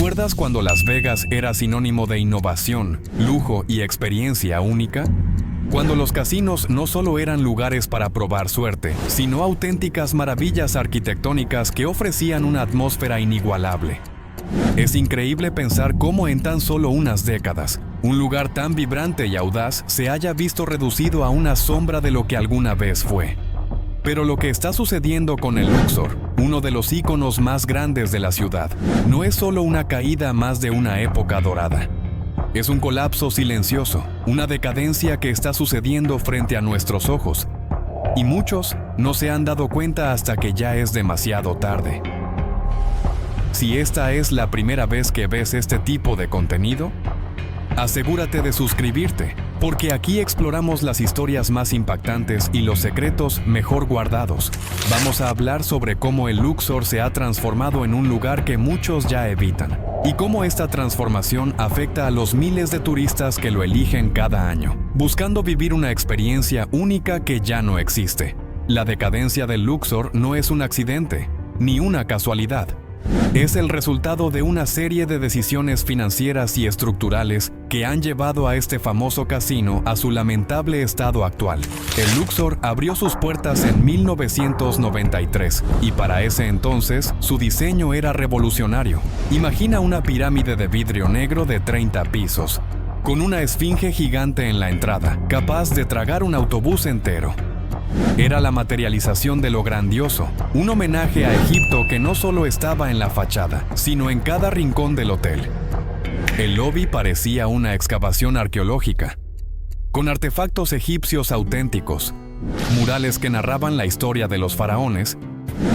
¿Recuerdas cuando Las Vegas era sinónimo de innovación, lujo y experiencia única? Cuando los casinos no solo eran lugares para probar suerte, sino auténticas maravillas arquitectónicas que ofrecían una atmósfera inigualable. Es increíble pensar cómo en tan solo unas décadas, un lugar tan vibrante y audaz se haya visto reducido a una sombra de lo que alguna vez fue. Pero lo que está sucediendo con el Luxor, uno de los íconos más grandes de la ciudad, no es solo una caída más de una época dorada. Es un colapso silencioso, una decadencia que está sucediendo frente a nuestros ojos. Y muchos no se han dado cuenta hasta que ya es demasiado tarde. Si esta es la primera vez que ves este tipo de contenido, asegúrate de suscribirte, porque aquí exploramos las historias más impactantes y los secretos mejor guardados. Vamos a hablar sobre cómo el Luxor se ha transformado en un lugar que muchos ya evitan, y cómo esta transformación afecta a los miles de turistas que lo eligen cada año, buscando vivir una experiencia única que ya no existe. La decadencia del Luxor no es un accidente, ni una casualidad. Es el resultado de una serie de decisiones financieras y estructurales que han llevado a este famoso casino a su lamentable estado actual. El Luxor abrió sus puertas en 1993 y para ese entonces su diseño era revolucionario. Imagina una pirámide de vidrio negro de 30 pisos, con una esfinge gigante en la entrada, capaz de tragar un autobús entero. Era la materialización de lo grandioso, un homenaje a Egipto que no solo estaba en la fachada, sino en cada rincón del hotel. El lobby parecía una excavación arqueológica, con artefactos egipcios auténticos, murales que narraban la historia de los faraones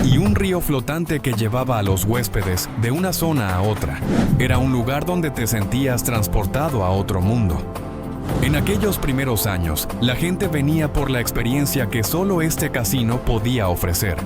y un río flotante que llevaba a los huéspedes de una zona a otra. Era un lugar donde te sentías transportado a otro mundo. En aquellos primeros años, la gente venía por la experiencia que solo este casino podía ofrecer.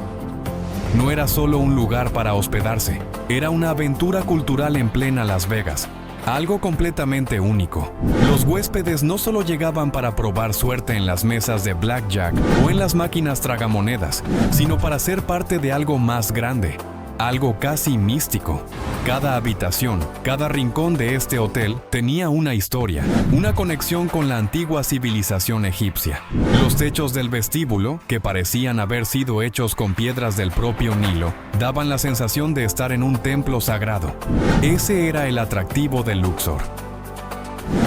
No era solo un lugar para hospedarse, era una aventura cultural en plena Las Vegas, algo completamente único. Los huéspedes no solo llegaban para probar suerte en las mesas de blackjack o en las máquinas tragamonedas, sino para ser parte de algo más grande, algo casi místico. Cada habitación, cada rincón de este hotel tenía una historia, una conexión con la antigua civilización egipcia. Los techos del vestíbulo, que parecían haber sido hechos con piedras del propio Nilo, daban la sensación de estar en un templo sagrado. Ese era el atractivo del Luxor.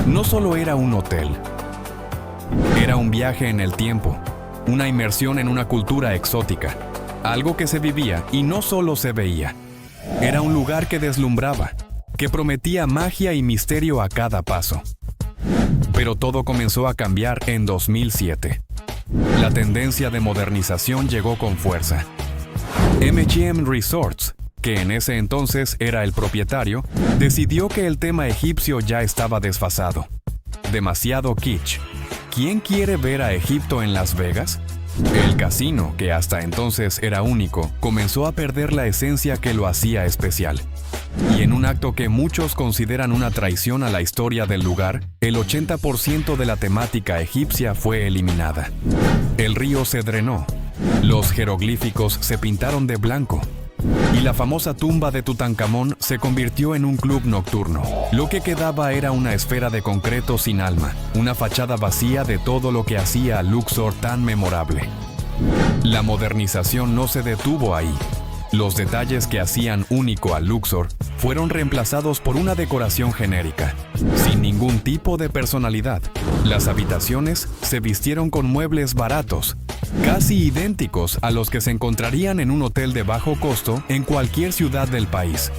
No solo era un hotel, era un viaje en el tiempo, una inmersión en una cultura exótica. Algo que se vivía y no solo se veía. Era un lugar que deslumbraba, que prometía magia y misterio a cada paso. Pero todo comenzó a cambiar en 2007. La tendencia de modernización llegó con fuerza. MGM Resorts, que en ese entonces era el propietario, decidió que el tema egipcio ya estaba desfasado. Demasiado kitsch. ¿Quién quiere ver a Egipto en Las Vegas? El casino, que hasta entonces era único, comenzó a perder la esencia que lo hacía especial. Y en un acto que muchos consideran una traición a la historia del lugar, el 80% de la temática egipcia fue eliminada. El río se drenó, los jeroglíficos se pintaron de blanco, y la famosa tumba de Tutankamón se convirtió en un club nocturno. Lo que quedaba era una esfera de concreto sin alma, una fachada vacía de todo lo que hacía a Luxor tan memorable. La modernización no se detuvo ahí. Los detalles que hacían único a Luxor fueron reemplazados por una decoración genérica, sin ningún tipo de personalidad. Las habitaciones se vistieron con muebles baratos, casi idénticos a los que se encontrarían en un hotel de bajo costo en cualquier ciudad del país.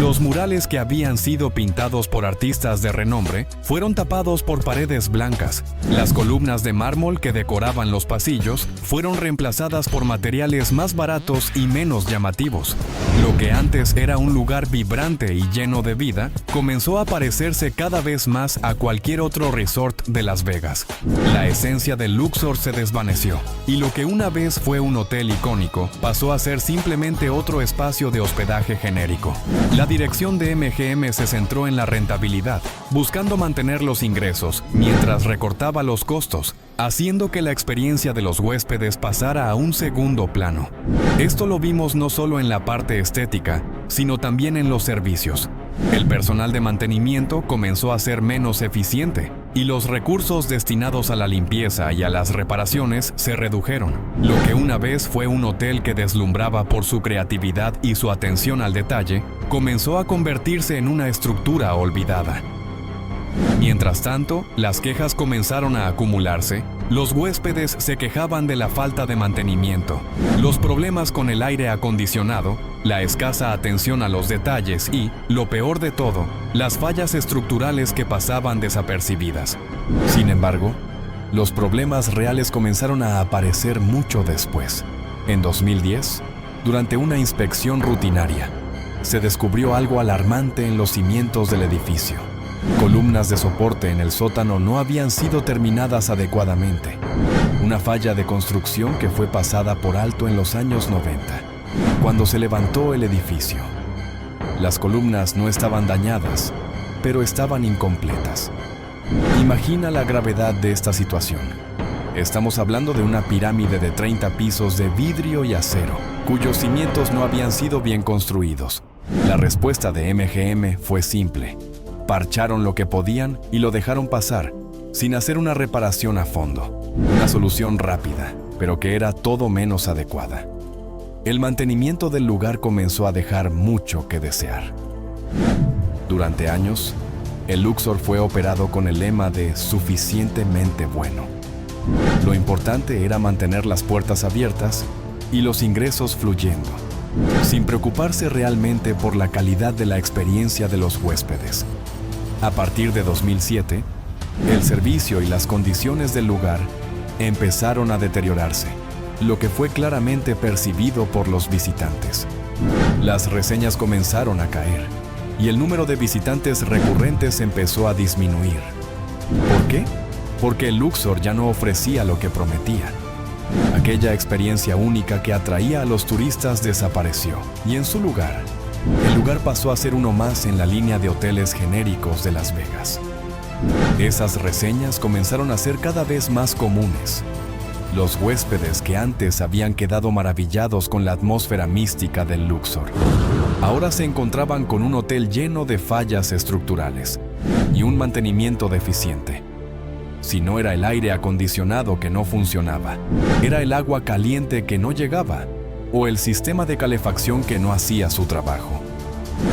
Los murales que habían sido pintados por artistas de renombre fueron tapados por paredes blancas. Las columnas de mármol que decoraban los pasillos fueron reemplazadas por materiales más baratos y menos llamativos. Lo que antes era un lugar vibrante y lleno de vida, comenzó a parecerse cada vez más a cualquier otro resort de Las Vegas. La esencia del Luxor se desvaneció, y lo que una vez fue un hotel icónico pasó a ser simplemente otro espacio de hospedaje genérico. La dirección de MGM se centró en la rentabilidad, buscando mantener los ingresos mientras recortaba los costos, haciendo que la experiencia de los huéspedes pasara a un segundo plano. Esto lo vimos no solo en la parte estética, sino también en los servicios. El personal de mantenimiento comenzó a ser menos eficiente y los recursos destinados a la limpieza y a las reparaciones se redujeron. Lo que una vez fue un hotel que deslumbraba por su creatividad y su atención al detalle, comenzó a convertirse en una estructura olvidada. Mientras tanto, las quejas comenzaron a acumularse. Los huéspedes se quejaban de la falta de mantenimiento, los problemas con el aire acondicionado, la escasa atención a los detalles y, lo peor de todo, las fallas estructurales que pasaban desapercibidas. Sin embargo, los problemas reales comenzaron a aparecer mucho después. En 2010, durante una inspección rutinaria, se descubrió algo alarmante en los cimientos del edificio. Columnas de soporte en el sótano no habían sido terminadas adecuadamente. Una falla de construcción que fue pasada por alto en los años 90, cuando se levantó el edificio. Las columnas no estaban dañadas, pero estaban incompletas. Imagina la gravedad de esta situación. Estamos hablando de una pirámide de 30 pisos de vidrio y acero, cuyos cimientos no habían sido bien construidos. La respuesta de MGM fue simple. Parcharon lo que podían y lo dejaron pasar, sin hacer una reparación a fondo. Una solución rápida, pero que era todo menos adecuada. El mantenimiento del lugar comenzó a dejar mucho que desear. Durante años, el Luxor fue operado con el lema de suficientemente bueno. Lo importante era mantener las puertas abiertas y los ingresos fluyendo, sin preocuparse realmente por la calidad de la experiencia de los huéspedes. A partir de 2007, el servicio y las condiciones del lugar empezaron a deteriorarse, lo que fue claramente percibido por los visitantes. Las reseñas comenzaron a caer y el número de visitantes recurrentes empezó a disminuir. ¿Por qué? Porque el Luxor ya no ofrecía lo que prometía. Aquella experiencia única que atraía a los turistas desapareció y en su lugar, el lugar pasó a ser uno más en la línea de hoteles genéricos de Las Vegas. Esas reseñas comenzaron a ser cada vez más comunes. Los huéspedes que antes habían quedado maravillados con la atmósfera mística del Luxor, ahora se encontraban con un hotel lleno de fallas estructurales y un mantenimiento deficiente. Si no era el aire acondicionado que no funcionaba, era el agua caliente que no llegaba o el sistema de calefacción que no hacía su trabajo.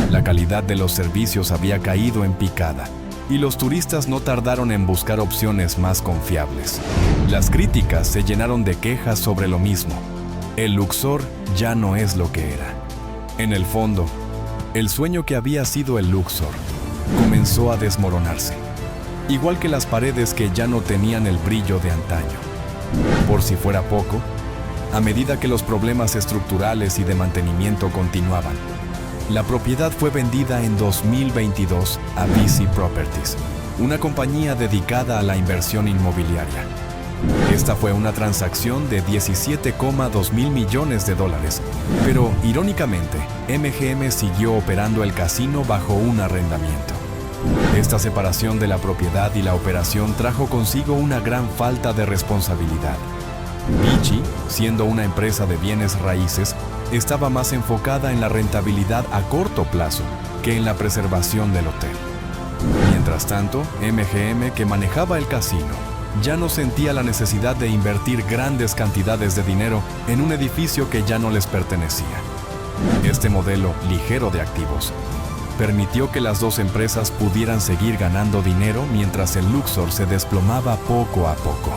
La calidad de los servicios había caído en picada y los turistas no tardaron en buscar opciones más confiables. Las críticas se llenaron de quejas sobre lo mismo. El Luxor ya no es lo que era. En el fondo, el sueño que había sido el Luxor comenzó a desmoronarse, igual que las paredes que ya no tenían el brillo de antaño. Por si fuera poco, a medida que los problemas estructurales y de mantenimiento continuaban, la propiedad fue vendida en 2022 a BC Properties, una compañía dedicada a la inversión inmobiliaria. Esta fue una transacción de $17,2 mil millones, pero irónicamente, MGM siguió operando el casino bajo un arrendamiento. Esta separación de la propiedad y la operación trajo consigo una gran falta de responsabilidad. VICI, siendo una empresa de bienes raíces, estaba más enfocada en la rentabilidad a corto plazo que en la preservación del hotel. Mientras tanto, MGM, que manejaba el casino, ya no sentía la necesidad de invertir grandes cantidades de dinero en un edificio que ya no les pertenecía. Este modelo ligero de activos permitió que las dos empresas pudieran seguir ganando dinero mientras el Luxor se desplomaba poco a poco.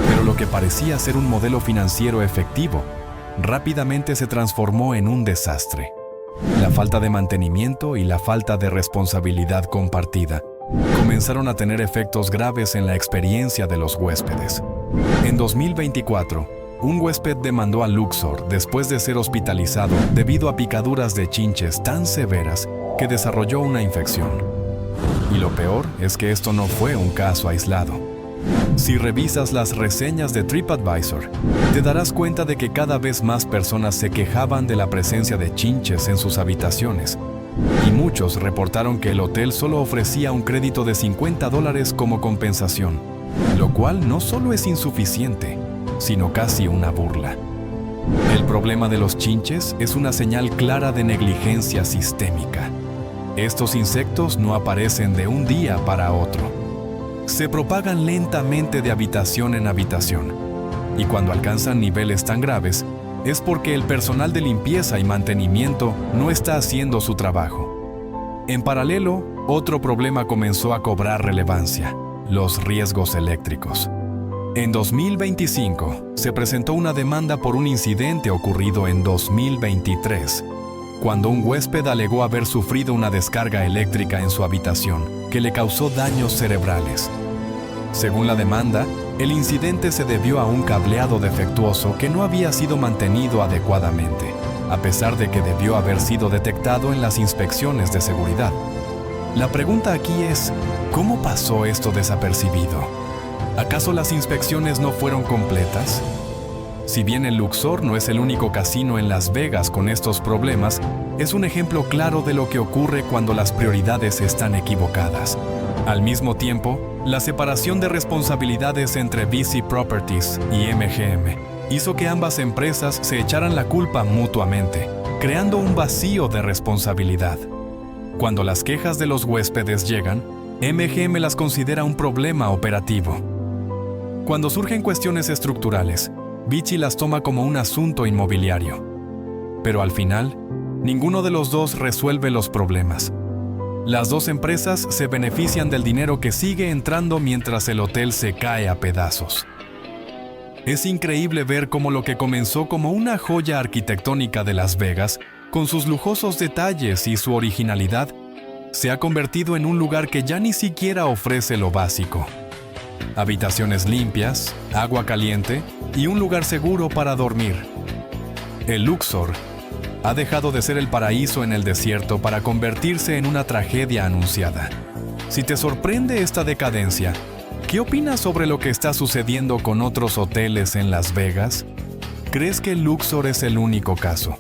Pero lo que parecía ser un modelo financiero efectivo, rápidamente se transformó en un desastre. La falta de mantenimiento y la falta de responsabilidad compartida comenzaron a tener efectos graves en la experiencia de los huéspedes. En 2024, un huésped demandó a Luxor después de ser hospitalizado debido a picaduras de chinches tan severas que desarrolló una infección. Y lo peor es que esto no fue un caso aislado. Si revisas las reseñas de TripAdvisor, te darás cuenta de que cada vez más personas se quejaban de la presencia de chinches en sus habitaciones, y muchos reportaron que el hotel solo ofrecía un crédito de $50 como compensación, lo cual no solo es insuficiente, sino casi una burla. El problema de los chinches es una señal clara de negligencia sistémica. Estos insectos no aparecen de un día para otro. Se propagan lentamente de habitación en habitación, y cuando alcanzan niveles tan graves, es porque el personal de limpieza y mantenimiento no está haciendo su trabajo. En paralelo, otro problema comenzó a cobrar relevancia: los riesgos eléctricos. En 2025, se presentó una demanda por un incidente ocurrido en 2023, cuando un huésped alegó haber sufrido una descarga eléctrica en su habitación que le causó daños cerebrales. Según la demanda, el incidente se debió a un cableado defectuoso que no había sido mantenido adecuadamente, a pesar de que debió haber sido detectado en las inspecciones de seguridad. La pregunta aquí es, ¿cómo pasó esto desapercibido? ¿Acaso las inspecciones no fueron completas? Si bien el Luxor no es el único casino en Las Vegas con estos problemas, es un ejemplo claro de lo que ocurre cuando las prioridades están equivocadas. Al mismo tiempo, la separación de responsabilidades entre VICI Properties y MGM hizo que ambas empresas se echaran la culpa mutuamente, creando un vacío de responsabilidad. Cuando las quejas de los huéspedes llegan, MGM las considera un problema operativo. Cuando surgen cuestiones estructurales, VICI las toma como un asunto inmobiliario. Pero al final, ninguno de los dos resuelve los problemas. Las dos empresas se benefician del dinero que sigue entrando mientras el hotel se cae a pedazos. Es increíble ver cómo lo que comenzó como una joya arquitectónica de Las Vegas, con sus lujosos detalles y su originalidad, se ha convertido en un lugar que ya ni siquiera ofrece lo básico: habitaciones limpias, agua caliente y un lugar seguro para dormir. El Luxor ha dejado de ser el paraíso en el desierto para convertirse en una tragedia anunciada. Si te sorprende esta decadencia, ¿qué opinas sobre lo que está sucediendo con otros hoteles en Las Vegas? ¿Crees que el Luxor es el único caso?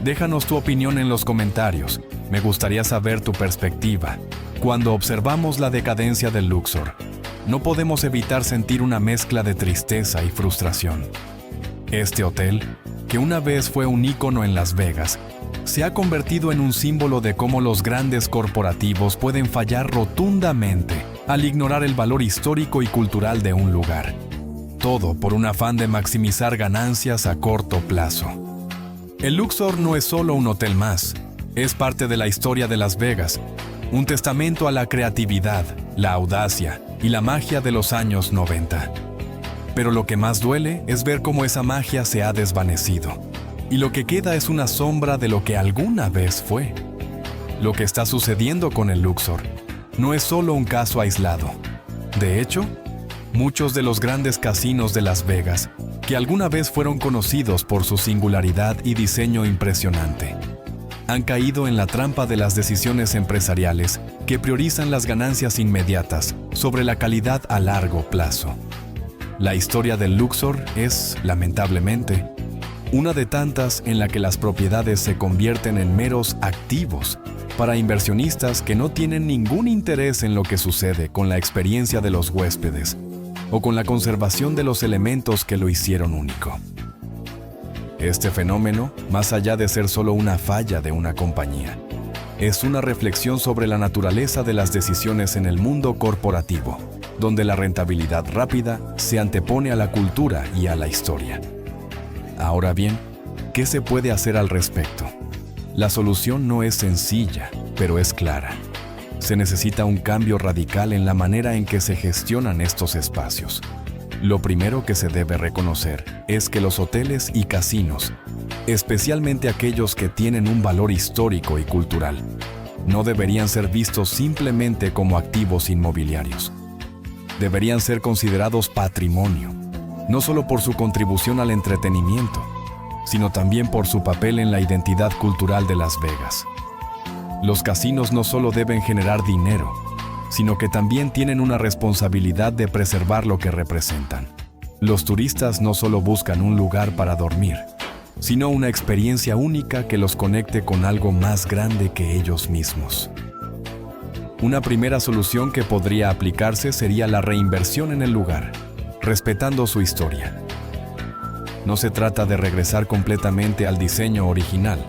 Déjanos tu opinión en los comentarios. Me gustaría saber tu perspectiva. Cuando observamos la decadencia del Luxor, no podemos evitar sentir una mezcla de tristeza y frustración. Este hotel, que una vez fue un ícono en Las Vegas, se ha convertido en un símbolo de cómo los grandes corporativos pueden fallar rotundamente al ignorar el valor histórico y cultural de un lugar. Todo por un afán de maximizar ganancias a corto plazo. El Luxor no es solo un hotel más, es parte de la historia de Las Vegas, un testamento a la creatividad, la audacia y la magia de los años 90. Pero lo que más duele es ver cómo esa magia se ha desvanecido, y lo que queda es una sombra de lo que alguna vez fue. Lo que está sucediendo con el Luxor no es solo un caso aislado. De hecho, muchos de los grandes casinos de Las Vegas, que alguna vez fueron conocidos por su singularidad y diseño impresionante, han caído en la trampa de las decisiones empresariales que priorizan las ganancias inmediatas sobre la calidad a largo plazo. La historia del Luxor es, lamentablemente, una de tantas en la que las propiedades se convierten en meros activos para inversionistas que no tienen ningún interés en lo que sucede con la experiencia de los huéspedes o con la conservación de los elementos que lo hicieron único. Este fenómeno, más allá de ser solo una falla de una compañía, es una reflexión sobre la naturaleza de las decisiones en el mundo corporativo, donde la rentabilidad rápida se antepone a la cultura y a la historia. Ahora bien, ¿qué se puede hacer al respecto? La solución no es sencilla, pero es clara. Se necesita un cambio radical en la manera en que se gestionan estos espacios. Lo primero que se debe reconocer es que los hoteles y casinos, especialmente aquellos que tienen un valor histórico y cultural, no deberían ser vistos simplemente como activos inmobiliarios. Deberían ser considerados patrimonio, no solo por su contribución al entretenimiento, sino también por su papel en la identidad cultural de Las Vegas. Los casinos no solo deben generar dinero, sino que también tienen una responsabilidad de preservar lo que representan. Los turistas no solo buscan un lugar para dormir, sino una experiencia única que los conecte con algo más grande que ellos mismos. Una primera solución que podría aplicarse sería la reinversión en el lugar, respetando su historia. No se trata de regresar completamente al diseño original,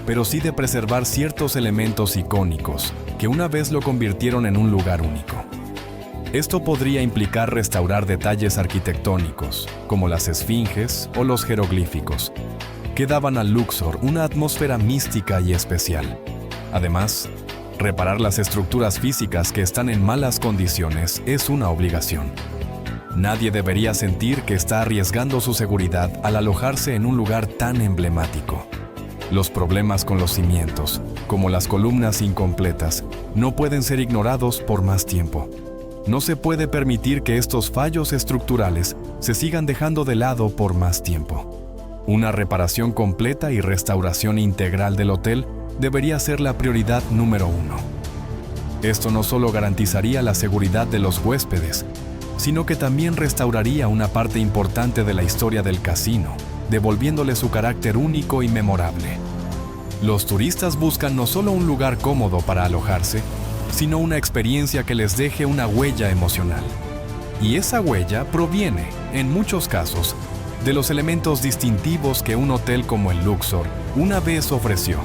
pero sí de preservar ciertos elementos icónicos que una vez lo convirtieron en un lugar único. Esto podría implicar restaurar detalles arquitectónicos, como las esfinges o los jeroglíficos, que daban al Luxor una atmósfera mística y especial. Además, reparar las estructuras físicas que están en malas condiciones es una obligación. Nadie debería sentir que está arriesgando su seguridad al alojarse en un lugar tan emblemático. Los problemas con los cimientos, como las columnas incompletas, no pueden ser ignorados por más tiempo. No se puede permitir que estos fallos estructurales se sigan dejando de lado por más tiempo. Una reparación completa y restauración integral del hotel debería ser la prioridad número 1. Esto no solo garantizaría la seguridad de los huéspedes, sino que también restauraría una parte importante de la historia del casino, devolviéndole su carácter único y memorable. Los turistas buscan no solo un lugar cómodo para alojarse, sino una experiencia que les deje una huella emocional. Y esa huella proviene, en muchos casos, de los elementos distintivos que un hotel como el Luxor una vez ofreció.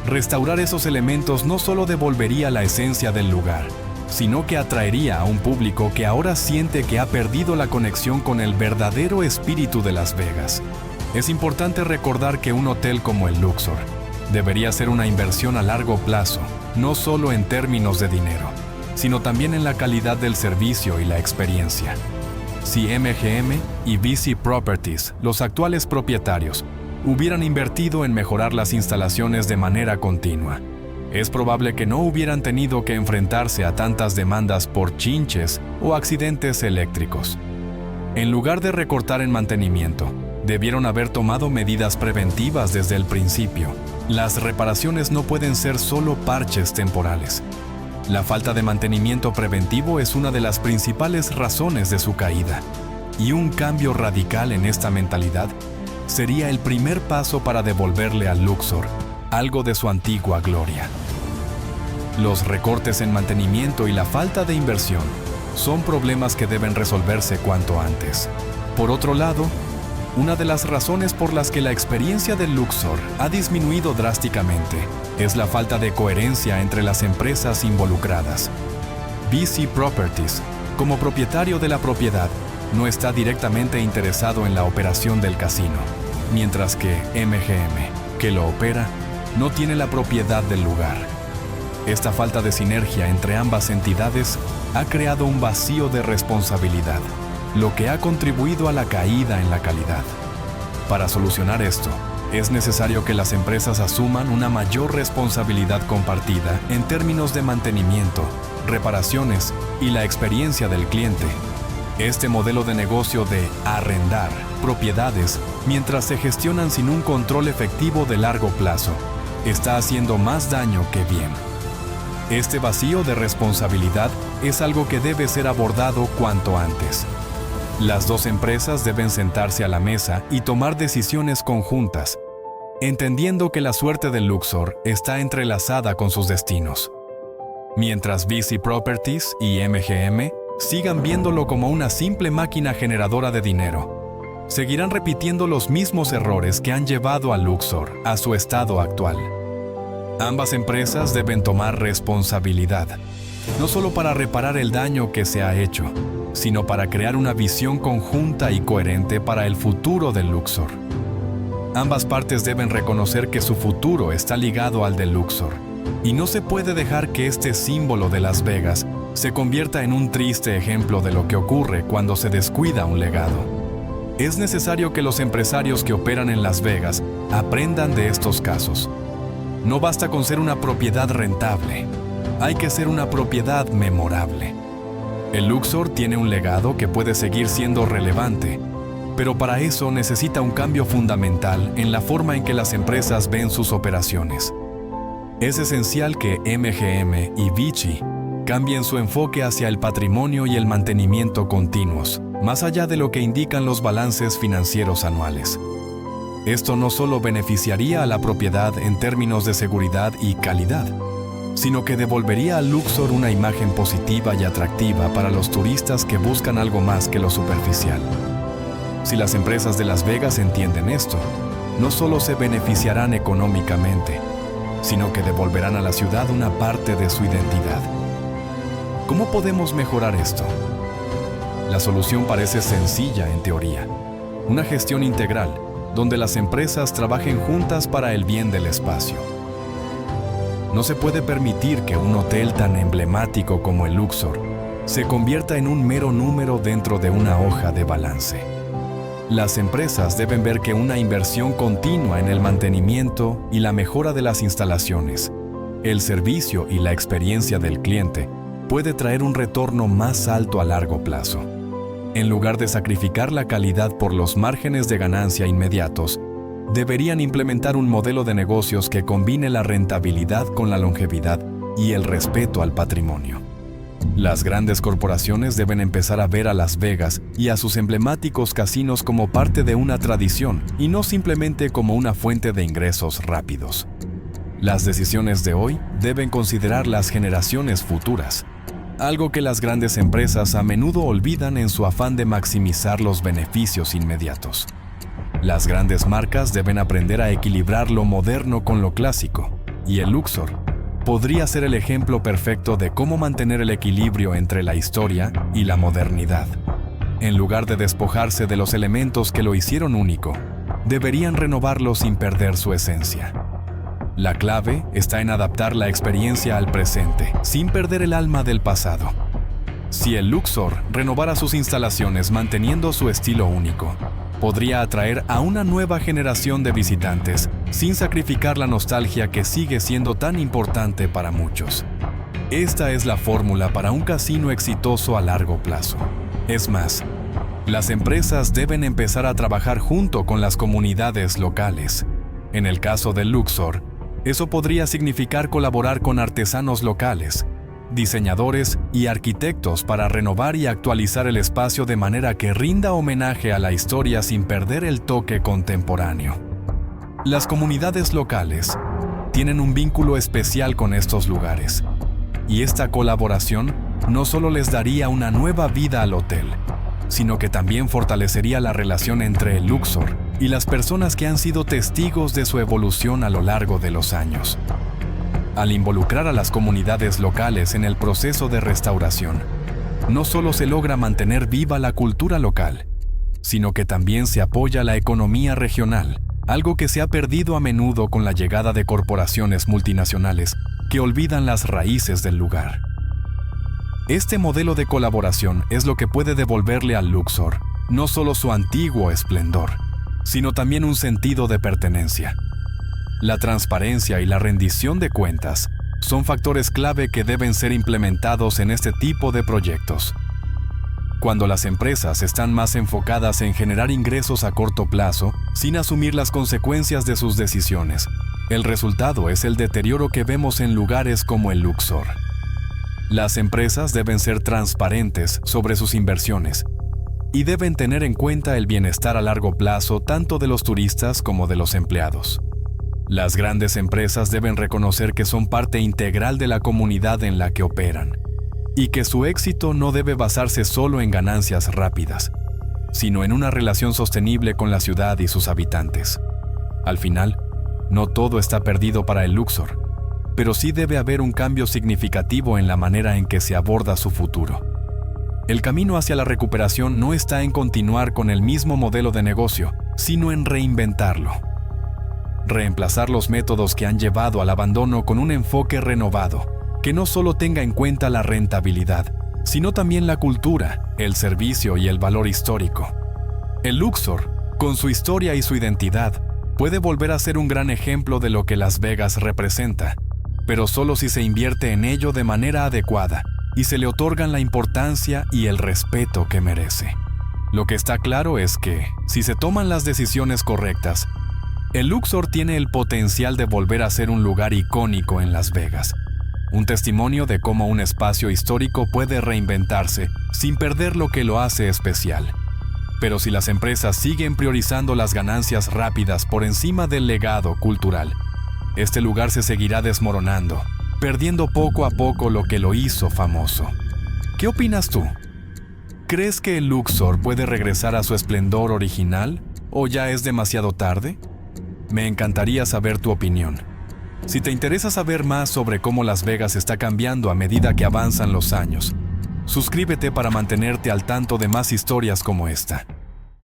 Restaurar esos elementos no solo devolvería la esencia del lugar, sino que atraería a un público que ahora siente que ha perdido la conexión con el verdadero espíritu de Las Vegas. Es importante recordar que un hotel como el Luxor debería ser una inversión a largo plazo, no solo en términos de dinero, sino también en la calidad del servicio y la experiencia. Si MGM y VICI Properties, los actuales propietarios, hubieran invertido en mejorar las instalaciones de manera continua, es probable que no hubieran tenido que enfrentarse a tantas demandas por chinches o accidentes eléctricos. En lugar de recortar en mantenimiento, debieron haber tomado medidas preventivas desde el principio. Las reparaciones no pueden ser solo parches temporales. La falta de mantenimiento preventivo es una de las principales razones de su caída, y un cambio radical en esta mentalidad sería el primer paso para devolverle al Luxor algo de su antigua gloria. Los recortes en mantenimiento y la falta de inversión son problemas que deben resolverse cuanto antes. Por otro lado, una de las razones por las que la experiencia del Luxor ha disminuido drásticamente es la falta de coherencia entre las empresas involucradas. VICI Properties, como propietario de la propiedad, no está directamente interesado en la operación del casino, mientras que MGM, que lo opera, no tiene la propiedad del lugar. Esta falta de sinergia entre ambas entidades ha creado un vacío de responsabilidad, lo que ha contribuido a la caída en la calidad. Para solucionar esto, es necesario que las empresas asuman una mayor responsabilidad compartida en términos de mantenimiento, reparaciones y la experiencia del cliente. Este modelo de negocio de arrendar propiedades mientras se gestionan sin un control efectivo de largo plazo está haciendo más daño que bien. Este vacío de responsabilidad es algo que debe ser abordado cuanto antes. Las dos empresas deben sentarse a la mesa y tomar decisiones conjuntas, entendiendo que la suerte del Luxor está entrelazada con sus destinos. Mientras VICI Properties y MGM sigan viéndolo como una simple máquina generadora de dinero, seguirán repitiendo los mismos errores que han llevado al Luxor a su estado actual. Ambas empresas deben tomar responsabilidad, no solo para reparar el daño que se ha hecho, sino para crear una visión conjunta y coherente para el futuro del Luxor. Ambas partes deben reconocer que su futuro está ligado al del Luxor, y no se puede dejar que este símbolo de Las Vegas se convierta en un triste ejemplo de lo que ocurre cuando se descuida un legado. Es necesario que los empresarios que operan en Las Vegas aprendan de estos casos. No basta con ser una propiedad rentable, hay que ser una propiedad memorable. El Luxor tiene un legado que puede seguir siendo relevante, pero para eso necesita un cambio fundamental en la forma en que las empresas ven sus operaciones. Es esencial que MGM y VICI cambien su enfoque hacia el patrimonio y el mantenimiento continuos, más allá de lo que indican los balances financieros anuales. Esto no solo beneficiaría a la propiedad en términos de seguridad y calidad, sino que devolvería al Luxor una imagen positiva y atractiva para los turistas que buscan algo más que lo superficial. Si las empresas de Las Vegas entienden esto, no solo se beneficiarán económicamente, sino que devolverán a la ciudad una parte de su identidad. ¿Cómo podemos mejorar esto? La solución parece sencilla en teoría. Una gestión integral, donde las empresas trabajen juntas para el bien del espacio. No se puede permitir que un hotel tan emblemático como el Luxor se convierta en un mero número dentro de una hoja de balance. Las empresas deben ver que una inversión continua en el mantenimiento y la mejora de las instalaciones, el servicio y la experiencia del cliente puede traer un retorno más alto a largo plazo. En lugar de sacrificar la calidad por los márgenes de ganancia inmediatos, deberían implementar un modelo de negocios que combine la rentabilidad con la longevidad y el respeto al patrimonio. Las grandes corporaciones deben empezar a ver a Las Vegas y a sus emblemáticos casinos como parte de una tradición y no simplemente como una fuente de ingresos rápidos. Las decisiones de hoy deben considerar las generaciones futuras, algo que las grandes empresas a menudo olvidan en su afán de maximizar los beneficios inmediatos. Las grandes marcas deben aprender a equilibrar lo moderno con lo clásico, y el Luxor podría ser el ejemplo perfecto de cómo mantener el equilibrio entre la historia y la modernidad. En lugar de despojarse de los elementos que lo hicieron único, deberían renovarlo sin perder su esencia. La clave está en adaptar la experiencia al presente, sin perder el alma del pasado. Si el Luxor renovara sus instalaciones manteniendo su estilo único, podría atraer a una nueva generación de visitantes, sin sacrificar la nostalgia que sigue siendo tan importante para muchos. Esta es la fórmula para un casino exitoso a largo plazo. Es más, las empresas deben empezar a trabajar junto con las comunidades locales. En el caso del Luxor, eso podría significar colaborar con artesanos locales, diseñadores y arquitectos para renovar y actualizar el espacio de manera que rinda homenaje a la historia sin perder el toque contemporáneo. Las comunidades locales tienen un vínculo especial con estos lugares, y esta colaboración no solo les daría una nueva vida al hotel, sino que también fortalecería la relación entre el Luxor y las personas que han sido testigos de su evolución a lo largo de los años. Al involucrar a las comunidades locales en el proceso de restauración, no solo se logra mantener viva la cultura local, sino que también se apoya la economía regional, algo que se ha perdido a menudo con la llegada de corporaciones multinacionales que olvidan las raíces del lugar. Este modelo de colaboración es lo que puede devolverle al Luxor no solo su antiguo esplendor, sino también un sentido de pertenencia. La transparencia y la rendición de cuentas son factores clave que deben ser implementados en este tipo de proyectos. Cuando las empresas están más enfocadas en generar ingresos a corto plazo, sin asumir las consecuencias de sus decisiones, el resultado es el deterioro que vemos en lugares como el Luxor. Las empresas deben ser transparentes sobre sus inversiones y deben tener en cuenta el bienestar a largo plazo tanto de los turistas como de los empleados. Las grandes empresas deben reconocer que son parte integral de la comunidad en la que operan y que su éxito no debe basarse solo en ganancias rápidas, sino en una relación sostenible con la ciudad y sus habitantes. Al final, no todo está perdido para el Luxor, pero sí debe haber un cambio significativo en la manera en que se aborda su futuro. El camino hacia la recuperación no está en continuar con el mismo modelo de negocio, sino en reinventarlo. Reemplazar los métodos que han llevado al abandono con un enfoque renovado, que no solo tenga en cuenta la rentabilidad, sino también la cultura, el servicio y el valor histórico. El Luxor, con su historia y su identidad, puede volver a ser un gran ejemplo de lo que Las Vegas representa, pero solo si se invierte en ello de manera adecuada y se le otorgan la importancia y el respeto que merece. Lo que está claro es que, si se toman las decisiones correctas, el Luxor tiene el potencial de volver a ser un lugar icónico en Las Vegas, un testimonio de cómo un espacio histórico puede reinventarse sin perder lo que lo hace especial. Pero si las empresas siguen priorizando las ganancias rápidas por encima del legado cultural, este lugar se seguirá desmoronando, perdiendo poco a poco lo que lo hizo famoso. ¿Qué opinas tú? ¿Crees que el Luxor puede regresar a su esplendor original o ya es demasiado tarde? Me encantaría saber tu opinión. Si te interesa saber más sobre cómo Las Vegas está cambiando a medida que avanzan los años, suscríbete para mantenerte al tanto de más historias como esta.